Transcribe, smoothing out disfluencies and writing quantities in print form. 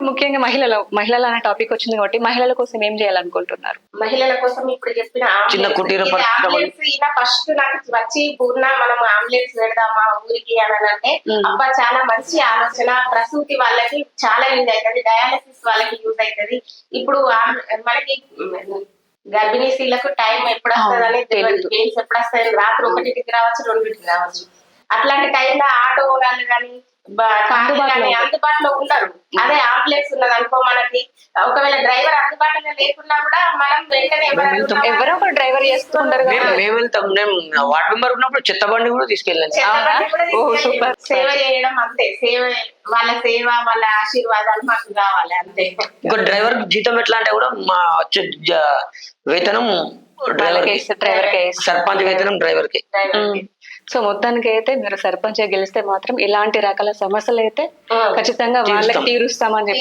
ముఖ్యంగా మహిళల అనే టాపిక్ వచ్చింది కాబట్టి మహిళల కోసం ఏం చేయాలనుకుంటున్నారు? మహిళల కోసం ఇప్పుడు చెప్పిన చిన్న కుటీర పరిశ్రమలు. ఫస్ట్ నాకు వచ్చి పూర్ణ మనం ఆంబులెన్స్ పెడదామా ఊరికి అని అంటే అబ్బా చాలా మంచి ఆలోచన, ప్రసూతి వాళ్ళకి చాలా యూజ్ అవుతుంది, డయాలసిస్ వాళ్ళకి యూజ్ అవుతుంది. ఇప్పుడు మనకి గర్భిణీ స్త్రీలకు టైం ఎప్పుడు వస్తుంది అనేది తెలియదు, పెయిన్స్ ఎప్పుడు వస్తాయి, రాత్రి 1కి రావచ్చు 2కి రావచ్చు. అట్లాంటి టైంలో ఆటో వాళ్ళు కానీ అందుబాటులో ఉండరు. అదే ఆంబులెన్స్ ఉన్నది అనుకో, మనకి ఒకవేళ డ్రైవర్ అందుబాటులో లేకున్నా కూడా మనం వెంటనే ఎవరో ఒకరు డ్రైవర్ చేస్తూ ఉంటారు. మేము వెళ్తాం. నేను వార్డు మెంబర్ ఉన్నప్పుడు చెత్త బండి కూడా తీసుకెళ్ళాను. సేవ చేయడం అంతే. వాళ్ళ సేవ వాళ్ళ ఆశీర్వాదాలు మాకు కావాలి అంతే. ఇంకో డ్రైవర్ జీతం ఎట్లా అంటే కూడా మా వచ్చే వేతనం డ్రైవర్ సర్పంచ్ వేతనం డ్రైవర్ కి. సో మొత్తానికి అయితే మీరు సర్పంచ్ గెలిస్తే మాత్రం ఇలాంటి రకాల సమస్యలు అయితే ఖచ్చితంగా వాళ్ళకి తీరుస్తామని చెప్పి